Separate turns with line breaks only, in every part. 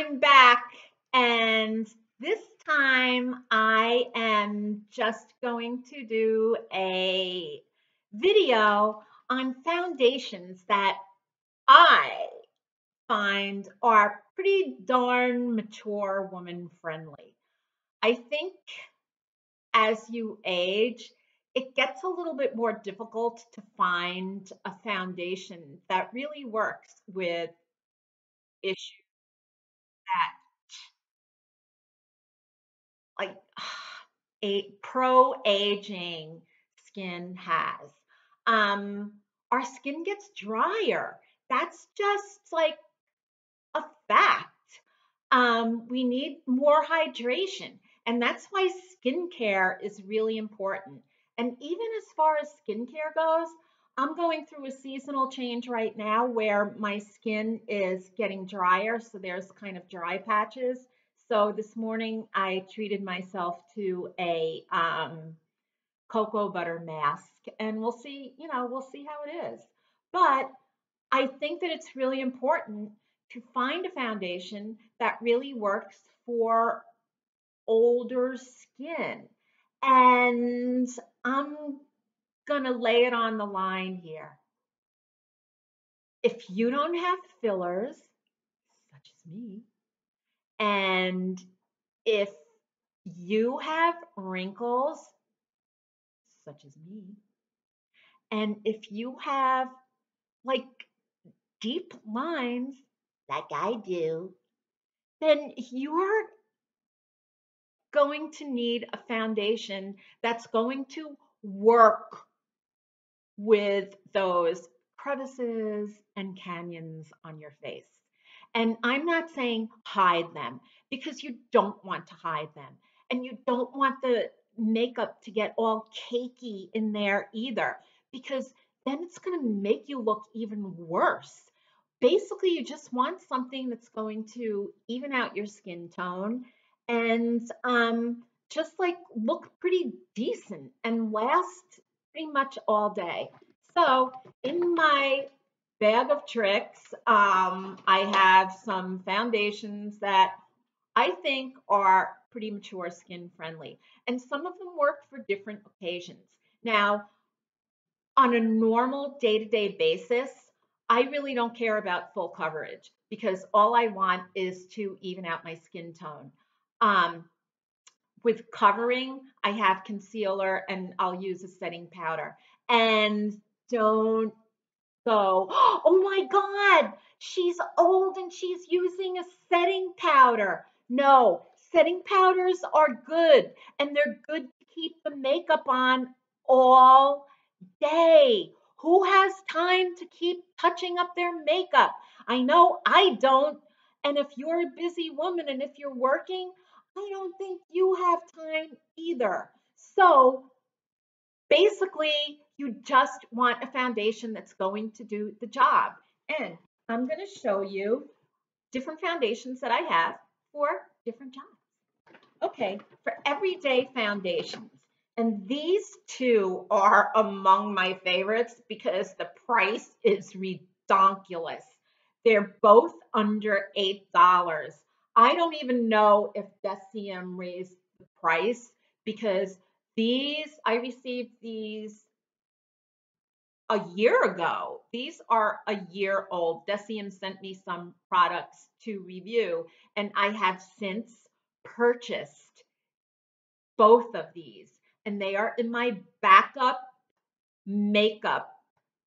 I'm back, and this time I am just going to do a video on foundations that I find are pretty darn mature woman friendly. I think as you age, it gets a little bit more difficult to find a foundation that really works with issues that like a pro aging skin has. Um, our skin gets drier. That's just like a fact. We need more hydration, and that's why skincare is really important. And even as far as skincare goes, I'm going through a seasonal change right now where my skin is getting drier, so there's kind of dry patches. So this morning I treated myself to a cocoa butter mask, and we'll see how it is. But I think that it's really important to find a foundation that really works for older skin. And I'm gonna lay it on the line here. If you don't have fillers, such as me, and if you have wrinkles, such as me, and if you have like deep lines, like I do, then you're going to need a foundation that's going to work with those crevices and canyons on your face. And I'm not saying hide them because you don't want to hide them. And you don't want the makeup to get all cakey in there either, because then it's going to make you look even worse. Basically, you just want something that's going to even out your skin tone and just like look pretty decent and last pretty much all day. So in my bag of tricks, I have some foundations that I think are pretty mature skin friendly, and some of them work for different occasions. Now, on a normal day-to-day basis, I really don't care about full coverage because all I want is to even out my skin tone. Um, with covering, I have concealer and I'll use a setting powder. And don't go, oh my God, she's old and she's using a setting powder. No, setting powders are good and they're good to keep the makeup on all day. Who has time to keep touching up their makeup? I know I don't. And if you're a busy woman and if you're working, I don't think you have time either. So basically, you just want a foundation that's going to do the job. And I'm going to show you different foundations that I have for different jobs. Okay, for everyday foundations. And these two are among my favorites because the price is redonkulous. They're both under $8. I don't even know if Deciem raised the price because I received these a year ago. These are a year old. Deciem sent me some products to review, and I have since purchased both of these, and they are in my backup makeup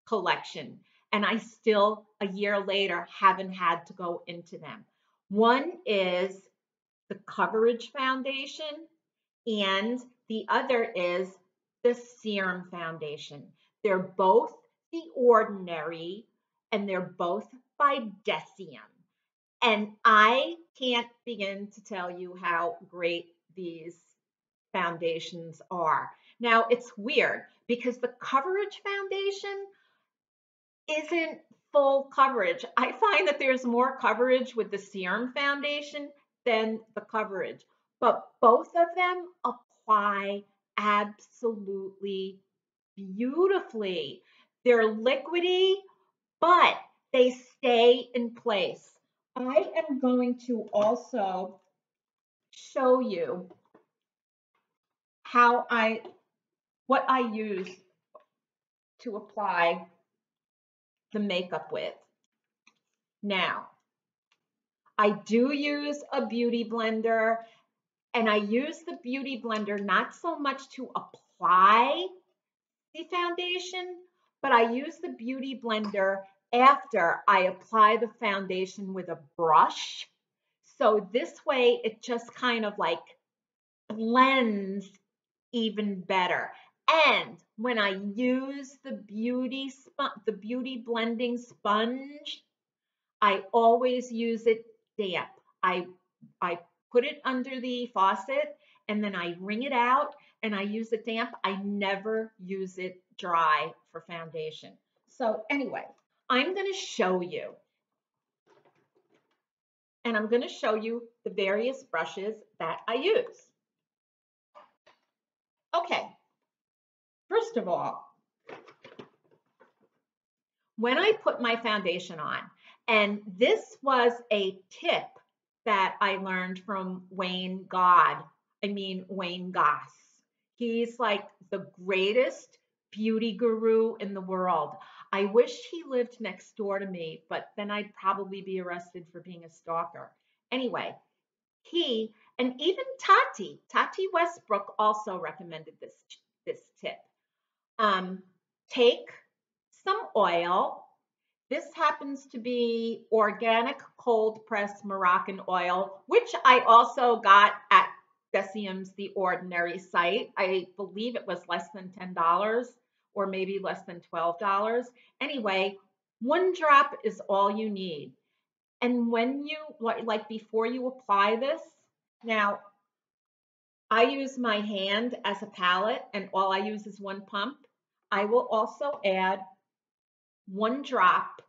collection. And I still, a year later, haven't had to go into them. One is the Coverage Foundation, and the other is the Serum Foundation. They're both The Ordinary, and they're both by Deciem. And I can't begin to tell you how great these foundations are. Now, it's weird because the Coverage Foundation isn't full coverage. I find that there's more coverage with the Serum Foundation than the Coverage, but both of them apply absolutely beautifully. They're liquidy, but they stay in place. I am going to also show you what I use to apply the makeup with. Now, I do use a beauty blender, and I use the beauty blender not so much to apply the foundation, but I use the beauty blender after I apply the foundation with a brush. So this way it just kind of like blends even better. And when I use the beauty blending sponge, I always use it damp. I I put it under the faucet and then I wring it out and I use it damp. I never use it dry for foundation. So anyway, I'm going to show you, and I'm going to show you the various brushes that I use. Okay, first of all, when I put my foundation on, and this was a tip that I learned from Wayne Goss. He's like the greatest beauty guru in the world. I wish he lived next door to me, but then I'd probably be arrested for being a stalker. Anyway, he and even Tati Westbrook also recommended this tip. Um, Take some oil. This happens to be organic cold pressed Moroccan oil, which I also got at Decium's The Ordinary site. I believe it was less than $10 or maybe less than $12. Anyway, 1 drop is all you need. And when you, like before you apply this, now I use my hand as a palette and all I use is 1 pump. I will also add 1 drop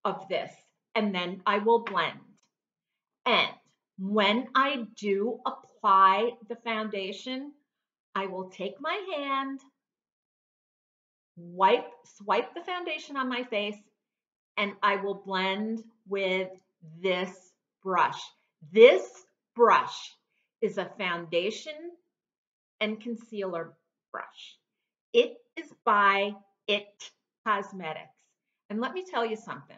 of this and then I will blend. And when I do apply the foundation, I will take my hand, swipe the foundation on my face, and I will blend with this brush. This brush is a foundation and concealer brush. It is by It Cosmetics. And let me tell you something.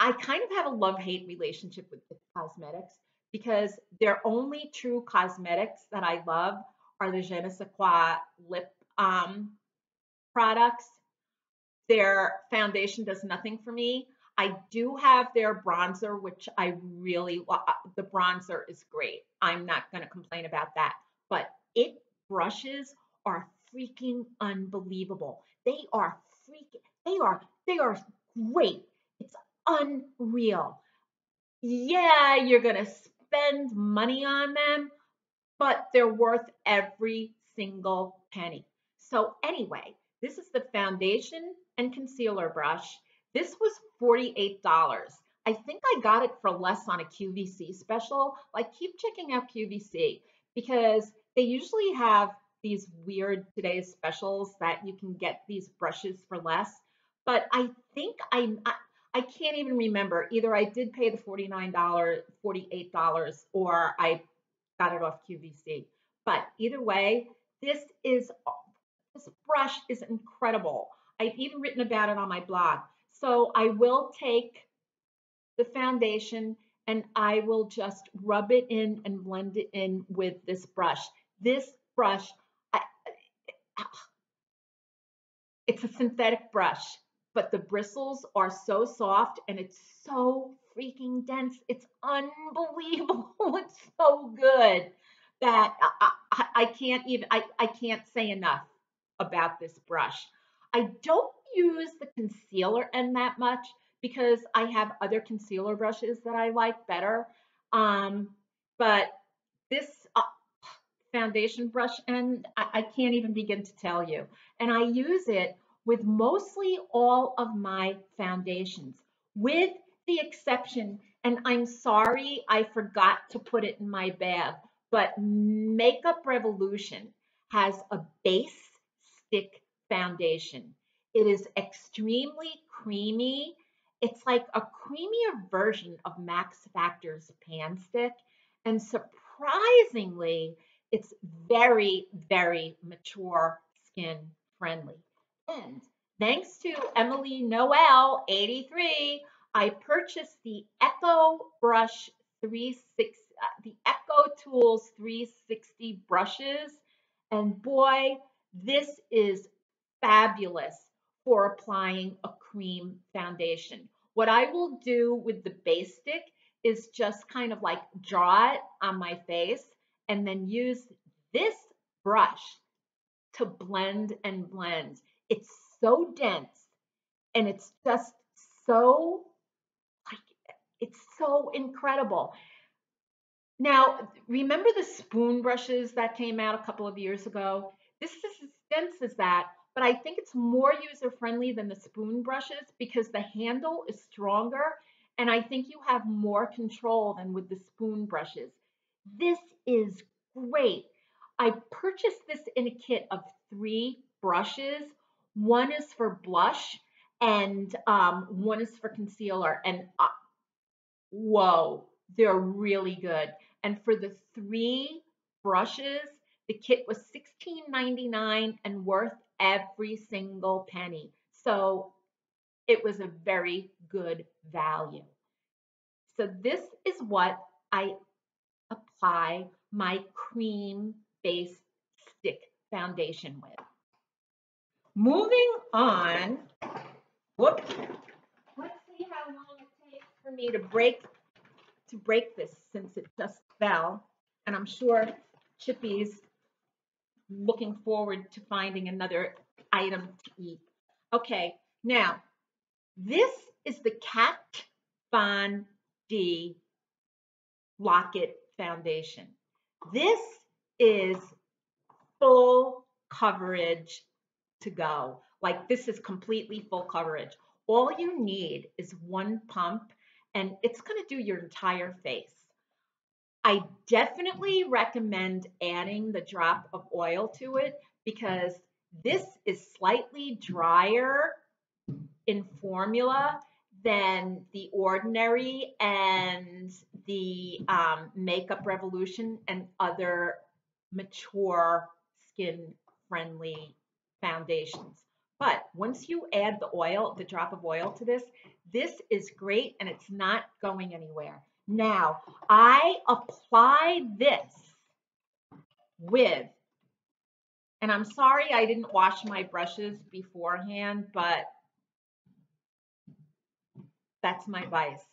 I kind of have a love-hate relationship with It Cosmetics because their only true cosmetics that I love are the Je ne sais quoi lip products. Their foundation does nothing for me. I do have their bronzer, which I really love. The bronzer is great. I'm not going to complain about that. But It brushes are freaking unbelievable. They are great. It's unreal. Yeah, you're going to spend money on them, but they're worth every single penny. So anyway, this is the foundation and concealer brush. This was $48. I think I got it for less on a QVC special. Like, keep checking out QVC because they usually have these weird today's specials that you can get these brushes for less. But I think I can't even remember. Either I did pay the $49, $48, or I got it off QVC. But either way, this brush is incredible. I've even written about it on my blog. So I will take the foundation and I will just rub it in and blend it in with this brush. This brush, it's a synthetic brush, but the bristles are so soft and it's so freaking dense. It's unbelievable. It's so good that I can't even, I can't say enough about this brush. I don't use the concealer end that much because I have other concealer brushes that I like better. But this foundation brush and I can't even begin to tell you. And I use it with mostly all of my foundations, with the exception, and I'm sorry I forgot to put it in my bag, but Makeup Revolution has a base stick foundation. It is extremely creamy It's like a creamier version of Max Factor's Pan Stick. And surprisingly, it's very, very mature skin friendly. And thanks to Emily Noel, 83, I purchased the Echo Brush 360, the Echo Tools 360 brushes. And boy, this is fabulous for applying a cream foundation. What I will do with the base stick is just kind of like draw it on my face and then use this brush to blend and blend. It's so dense and it's just so like it's so incredible. Now, remember the spoon brushes that came out a couple of years ago? This is as dense as that, but I think it's more user friendly than the spoon brushes because the handle is stronger and I think you have more control than with the spoon brushes. This is great. I purchased this in a kit of 3 brushes. One is for blush and one is for concealer. And whoa, they're really good. And for the 3 brushes, the kit was $16.99 and worth every single penny. So it was a very good value. So this is what I apply my cream base stick foundation with. Moving on, whoop, let's see how long it takes for me to break this since it just fell. And I'm sure Chippy's looking forward to finding another item to eat. Okay, now this is the Kat Von D Locket Foundation. This is full coverage to go. Like this is completely full coverage. All you need is one pump and it's going to do your entire face. I definitely recommend adding the drop of oil to it because this is slightly drier in formula than the Ordinary and the Makeup Revolution and other mature skin friendly foundations. But once you add the oil, the drop of oil to this, this is great and it's not going anywhere. Now, I apply this with, and I'm sorry I didn't wash my brushes beforehand, but that's my vice.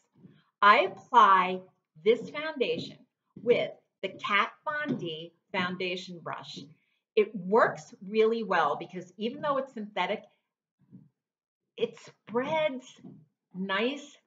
I apply this foundation with the Kat Von D foundation brush. It works really well because even though it's synthetic, it spreads nice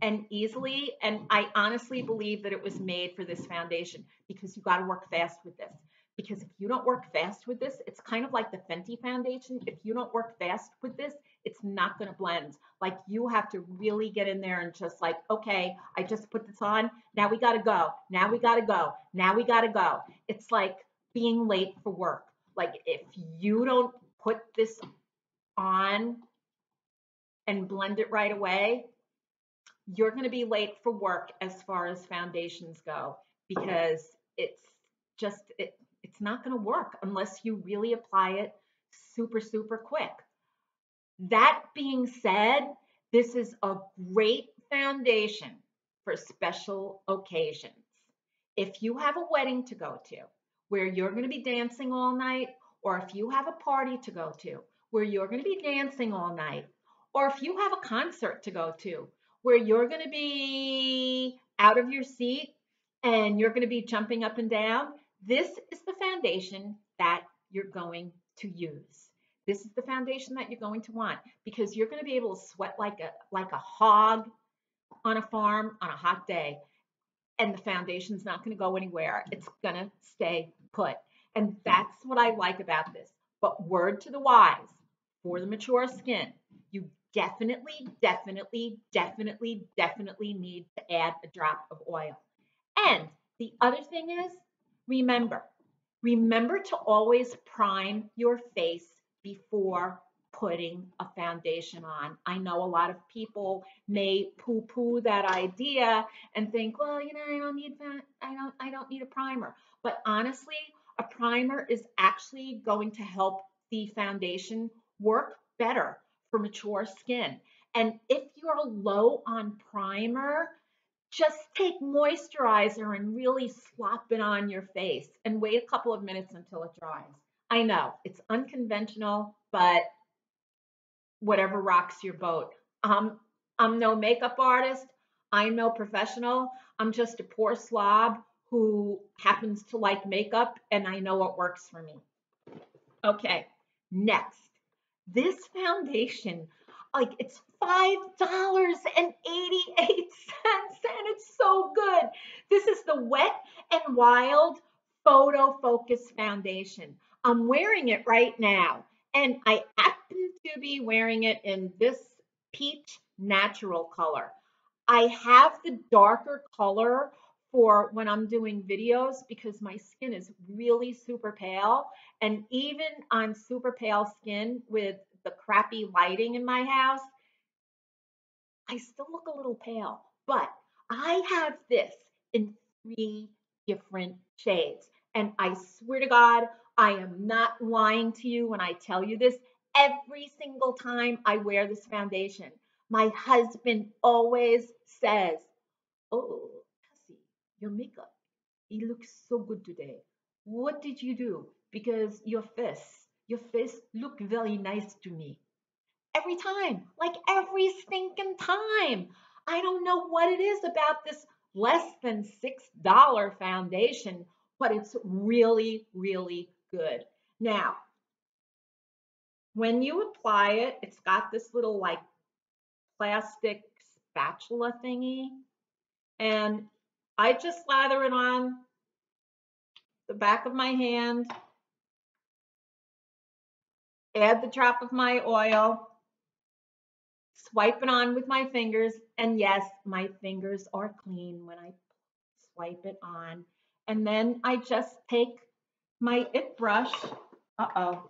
and easily. And I honestly believe that it was made for this foundation because you got to work fast with this. Because if you don't work fast with this, it's kind of like the Fenty foundation. If you don't work fast with this, it's not going to blend. Like you have to really get in there and just like, okay, I just put this on. Now we got to go. Now we got to go. Now we got to go. It's like being late for work. Like if you don't put this on and blend it right away, you're going to be late for work as far as foundations go because it's just it's not going to work unless you really apply it super, super quick. That being said, this is a great foundation for special occasions. If you have a wedding to go to where you're going to be dancing all night, or if you have a party to go to where you're going to be dancing all night, or if you have a concert to go to where you're going to be out of your seat and you're going to be jumping up and down, this is the foundation that you're going to use. This is the foundation that you're going to want because you're going to be able to sweat like a hog on a farm on a hot day. And the foundation's not going to go anywhere. It's going to stay put. And that's what I like about this. But word to the wise, for the mature skin, you definitely, definitely, definitely, definitely need to add a drop of oil. And the other thing is, remember to always prime your face before putting a foundation on. I know a lot of people may poo-poo that idea and think, well, I don't need that. I don't need a primer. But honestly, a primer is actually going to help the foundation work better for mature skin. And if you're low on primer, just take moisturizer and really slop it on your face and wait a couple of minutes until it dries. I know it's unconventional, but whatever rocks your boat. I'm no makeup artist. I'm no professional. I'm just a poor slob who happens to like makeup, and I know what works for me. Okay, next. This foundation, like it's $5.88, and it's so good. This is the Wet and Wild Photo Focus Foundation. I'm wearing it right now, and I happen to be wearing it in this peach natural color. I have the darker color for when I'm doing videos because my skin is really super pale. And even on super pale skin with the crappy lighting in my house, I still look a little pale. But I have this in 3 different shades. And I swear to God, I am not lying to you when I tell you this. Every single time I wear this foundation, my husband always says, "Oh, Cassie, your makeup, it looks so good today. What did you do? Because your face looked very nice to me." Every time, like every stinking time. I don't know what it is about this less than $6 foundation, but it's really, really good. Now, when you apply it, it's got this little like plastic spatula thingy, and I just lather it on the back of my hand, add the drop of my oil, swipe it on with my fingers, and yes, my fingers are clean when I swipe it on. And then I just take my it brush. Uh-oh.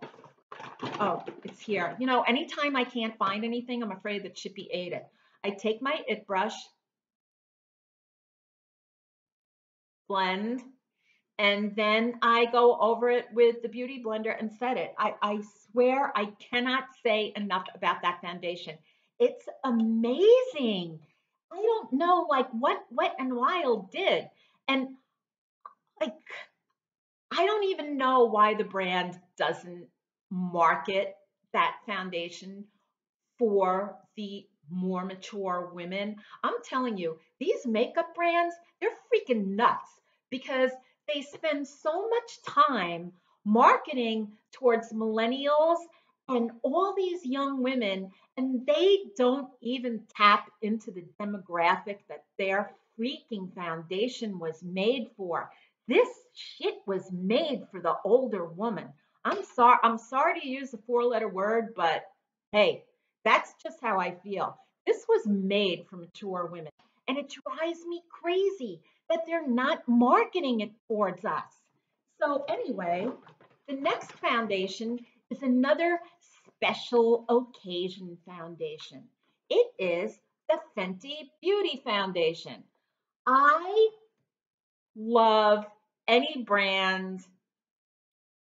Oh, it's here. Anytime I can't find anything, I'm afraid that Chippy ate it. I take my it brush, blend, and then I go over it with the Beauty Blender and set it. I swear I cannot say enough about that foundation. It's amazing. I don't know like what Wet and Wild did. And like I don't even know why the brand doesn't market that foundation for the more mature women. I'm telling you, these makeup brands, they're freaking nuts because they spend so much time marketing towards millennials and all these young women, and they don't even tap into the demographic that their freaking foundation was made for. This shit was made for the older woman. I'm sorry to use a four-letter word, but hey, that's just how I feel. This was made for mature women, and it drives me crazy that they're not marketing it towards us. So anyway, the next foundation is another special occasion foundation. It is the Fenty Beauty Foundation. I love any brand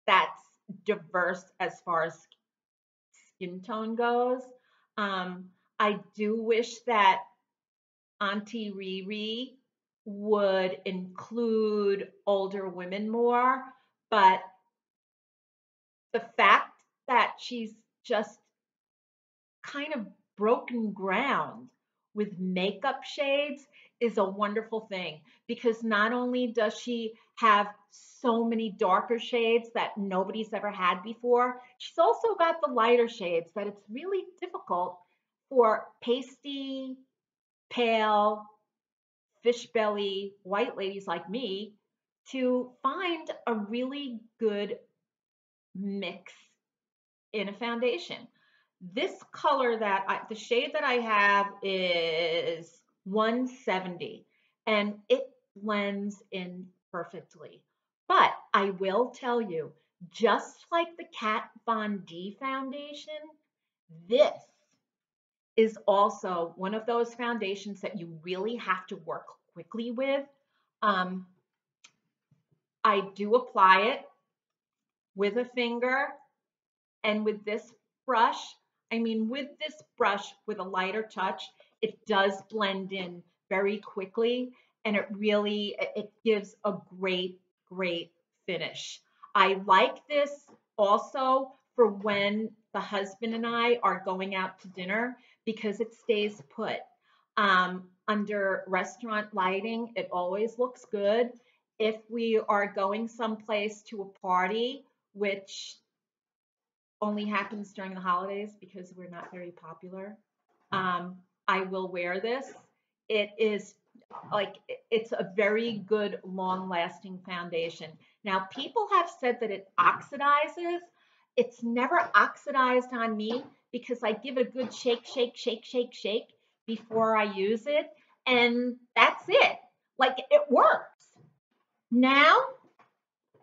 that's diverse as far as skin tone goes. Um, I do wish that Auntie Riri would include older women more, but the fact that she's just kind of broken ground with makeup shades is a wonderful thing because not only does she have so many darker shades that nobody's ever had before, she's also got the lighter shades that it's really difficult for pasty, pale, fish belly white ladies like me to find a really good mix in a foundation. This color the shade that I have is 170 and it blends in perfectly. But I will tell you, just like the Kat Von D foundation, This is also one of those foundations that you really have to work quickly with. Um, I do apply it with a finger and with this brush. I mean, with this brush with a lighter touch, it does blend in very quickly, and it gives a great finish. I like this also for when the husband and I are going out to dinner because it stays put. Under restaurant lighting, it always looks good. If we are going someplace to a party, which only happens during the holidays because we're not very popular, I will wear this. It is like it's a very good long lasting foundation. Now people have said that it oxidizes. It's never oxidized on me because I give it a good shake before I use it, and that's it. Like it works. Now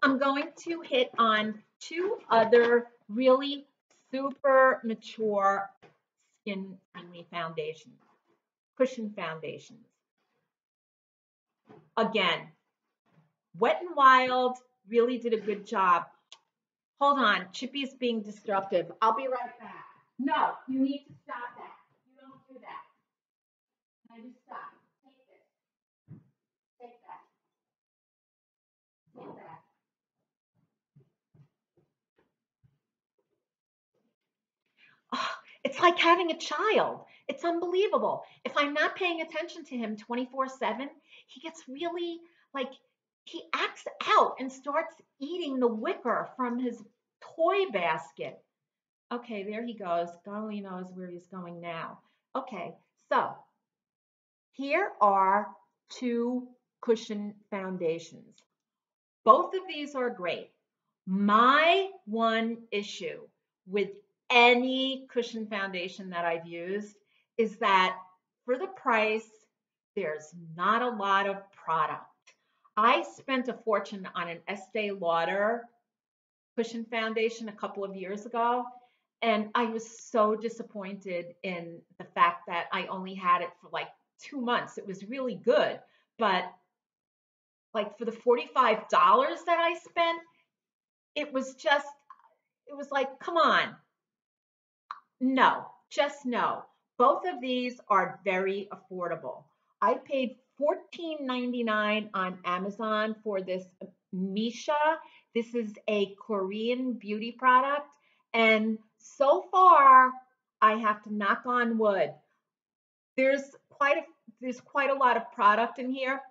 I'm going to hit on two other really super mature skin friendly foundations, cushion foundations. Again, Wet n Wild really did a good job. Hold on, Chippy's being disruptive. I'll be right back. No, you need to stop that. You don't do that. Can I just stop? Take this. Take that. Take that. Oh, it's like having a child. It's unbelievable. If I'm not paying attention to him 24/7, he gets really like he acts out and starts eating the wicker from his toy basket. Okay, there he goes. God only knows where he's going now. Okay, so here are two cushion foundations. Both of these are great. My one issue with any cushion foundation that I've used is that for the price, there's not a lot of product. I spent a fortune on an Estee Lauder cushion foundation a couple of years ago, and I was so disappointed in the fact that I only had it for like 2 months. It was really good, but like for the $45 that I spent, it was just, it was like, come on. No, just no. Both of these are very affordable. I paid $14.99 on Amazon for this Misha. This is a Korean beauty product. And so far, I have to knock on wood. There's quite a there's quite a lot of product in here.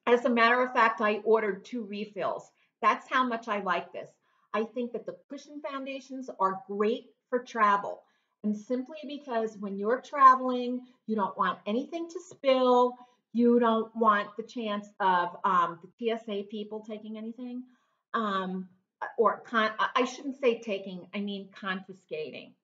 As a matter of fact, I ordered 2 refills. That's how much I like this. I think that the cushion foundations are great for travel. And simply because when you're traveling, you don't want anything to spill, you don't want the chance of the TSA people taking anything, um, I shouldn't say taking, I mean confiscating.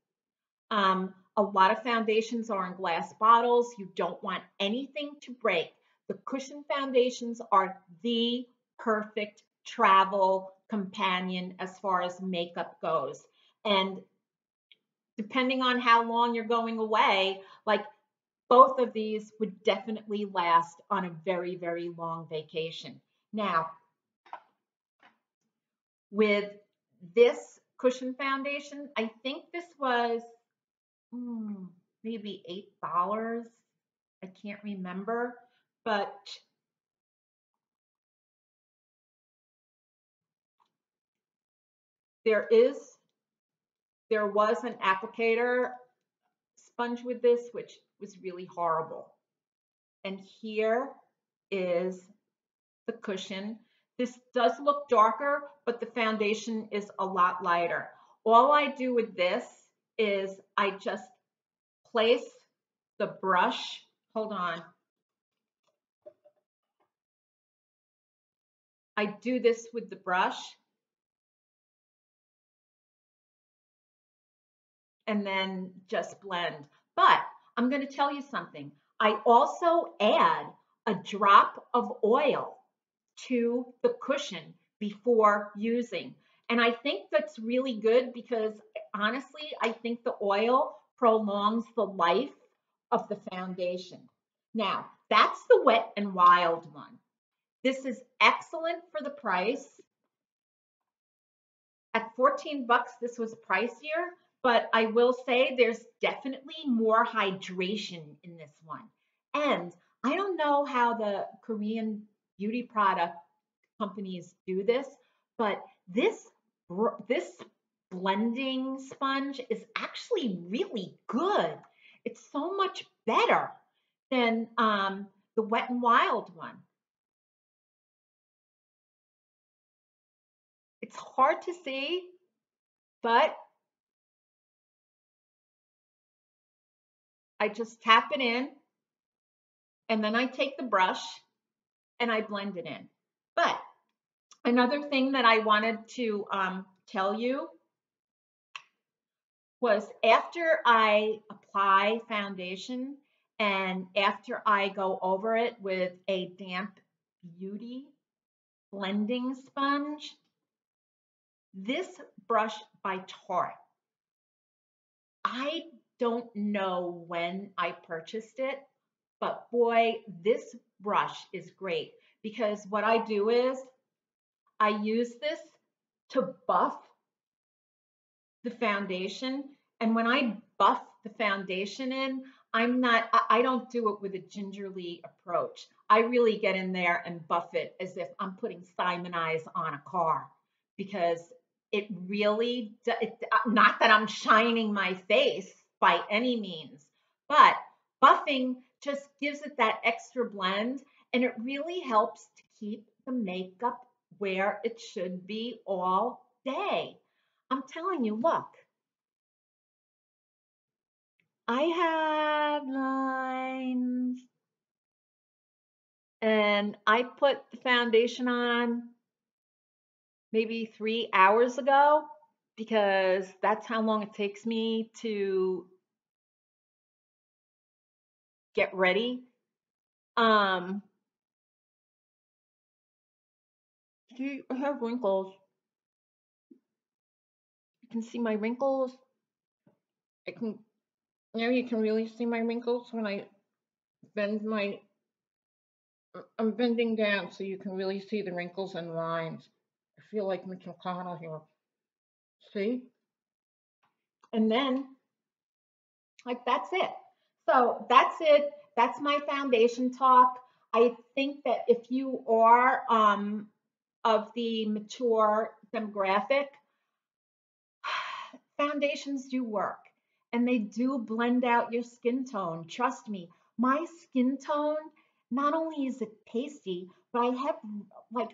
A lot of foundations are in glass bottles. You don't want anything to break. The cushion foundations are the perfect travel companion as far as makeup goes. And depending on how long you're going away, like both of these would definitely last on a very long vacation. Now, with this cushion foundation, I think this was maybe $8. I can't remember, but there is there was an applicator sponge with this, which was really horrible. And here is the cushion. This does look darker, but the foundation is a lot lighter. All I do with this is I just place the brush. Hold on. I do this with the brush and then just blend. But I'm going to tell you something. I also add a drop of oil to the cushion before using. And I think that's really good because honestly, I think the oil prolongs the life of the foundation. Now, that's the Wet and Wild one. This is excellent for the price. At 14 bucks, this was pricier, but I will say there's definitely more hydration in this one. And I don't know how the Korean beauty product companies do this, but this blending sponge is actually really good. It's so much better than the Wet and Wild one. It's hard to see, but I just tap it in and then I take the brush and I blend it in. But another thing that I wanted to tell you was after I apply foundation and after I go over it with a damp beauty blending sponge, this brush by Tarte, I don't know when I purchased it, but boy, this brush is great because what I do is I use this to buff the foundation. And when I buff the foundation in, I don't do it with a gingerly approach. I really get in there and buff it as if I'm putting Simon Eyes on a car because it really, not that I'm shining my face by any means, but buffing just gives it that extra blend and it really helps to keep the makeup where it should be all day. I'm telling you, look, I have lines and I put the foundation on maybe 3 hours ago because that's how long it takes me to get ready. See, I have wrinkles. You can see my wrinkles. I can, now you can really see my wrinkles when I bend my, I'm bending down so you can really see the wrinkles and lines. I feel like Mitch McConnell here. See? And then, like, that's it. So that's it. That's my foundation talk. I think that if you are of the mature demographic, foundations do work and they do blend out your skin tone. Trust me, my skin tone, not only is it pasty, but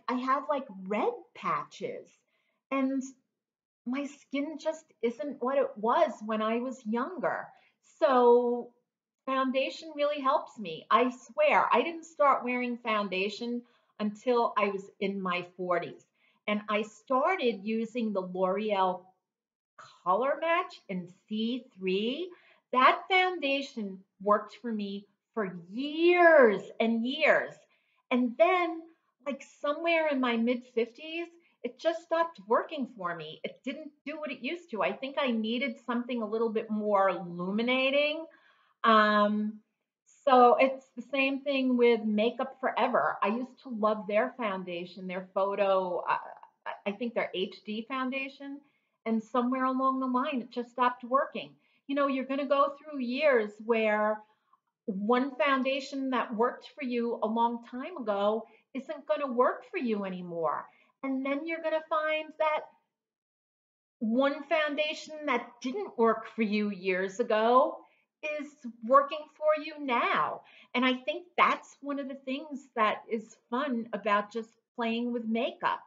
I have like red patches. And my skin just isn't what it was when I was younger. So foundation really helps me. I swear, I didn't start wearing foundation until I was in my 40s. And I started using the L'Oreal Color Match in C3. That foundation worked for me for years and years. And then, like somewhere in my mid 50s, it just stopped working for me. It didn't do what it used to. I think I needed something a little bit more illuminating. Um, so it's the same thing with Makeup Forever. I used to love their foundation, their photo, I think their HD foundation. And somewhere along the line, it just stopped working. You know, you're going to go through years where one foundation that worked for you a long time ago isn't going to work for you anymore. And then you're going to find that one foundation that didn't work for you years ago is working for you now. And I think that's one of the things that is fun about just playing with makeup.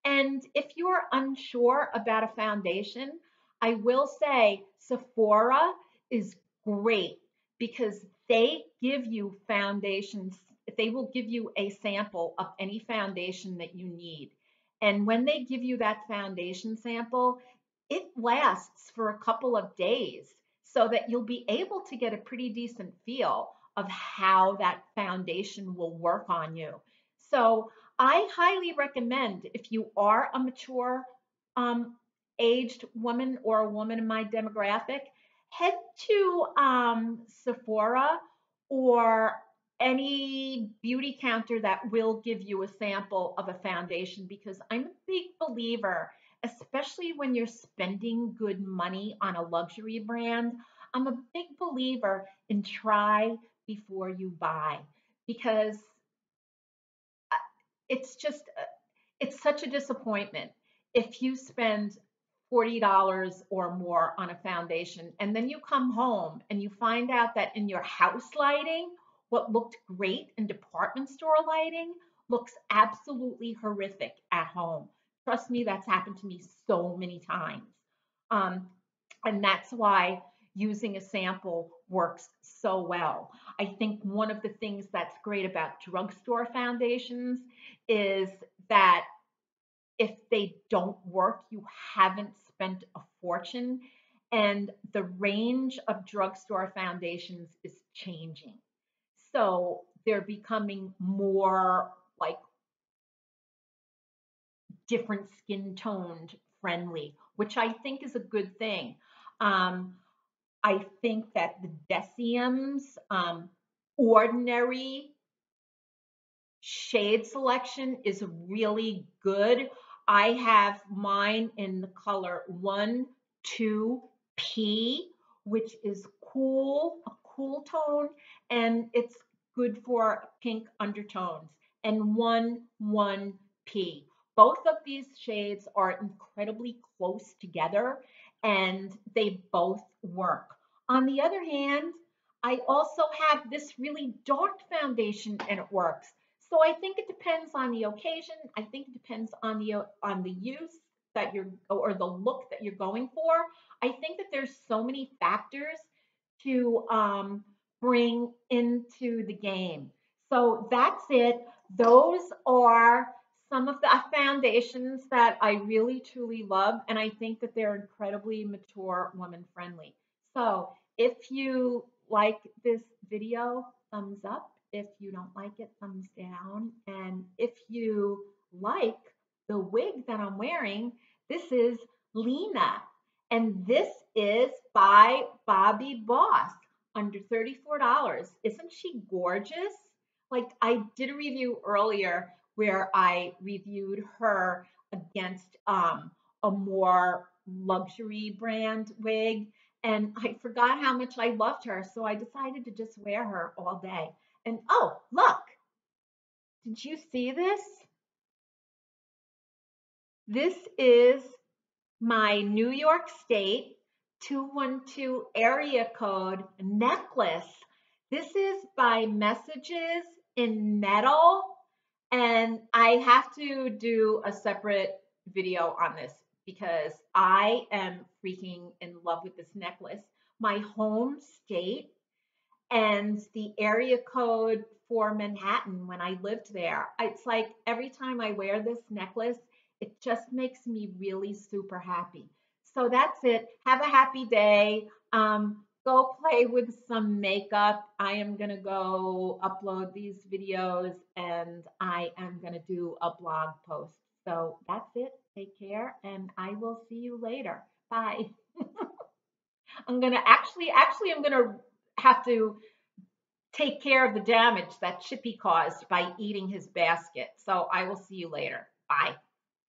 And if you're unsure about a foundation, I will say Sephora is great because they give you foundations. They will give you a sample of any foundation that you need. And when they give you that foundation sample, it lasts for a couple of days so that you'll be able to get a pretty decent feel of how that foundation will work on you. So I highly recommend if you are a mature um, aged woman or a woman in my demographic, head to Sephora or any beauty counter that will give you a sample of a foundation, because I'm a big believer, especially when you're spending good money on a luxury brand. I'm a big believer in try before you buy, because it's just it's such a disappointment if you spend $40 or more on a foundation and then you come home and you find out that in your house lighting, what looked great in department store lighting looks absolutely horrific at home. Trust me, that's happened to me so many times. Um, and that's why using a sample works so well. I think one of the things that's great about drugstore foundations is that if they don't work, you haven't spent a fortune. And the range of drugstore foundations is changing. So they're becoming more like different skin toned friendly, which I think is a good thing. Um, I think that the Decium's ordinary shade selection is really good. I have mine in the color 1-2P, which is cool, a cool tone, and it's good for pink undertones, and 1-1P. Both of these shades are incredibly close together and they both work. On the other hand, I also have this really dark foundation and it works. So I think it depends on the occasion. I think it depends on the use that you're or the look that you're going for. I think that there's so many factors to bring into the game. So that's it. Those are some of the foundations that I really truly love, and I think that they're incredibly mature, woman friendly. So if you like this video, thumbs up. If you don't like it, thumbs down. And if you like the wig that I'm wearing, this is Lena. And this is by Bobbi Boss, under $34. Isn't she gorgeous? Like, I did a review earlier where I reviewed her against a more luxury brand wig, and I forgot how much I loved her, so I decided to just wear her all day. And oh, look, did you see this? This is my New York State 212 area code necklace. This is by Messages in Metal, and I have to do a separate video on this because I am freaking in love with this necklace. My home state and the area code for Manhattan when I lived there. It's like every time I wear this necklace, it just makes me really super happy. So that's it. Have a happy day. Go play with some makeup. I am going to go upload these videos and I am going to do a blog post. So that's it. Take care and I will see you later. Bye. I'm going to have to take care of the damage that Chippy caused by eating his basket. So I will see you later. Bye.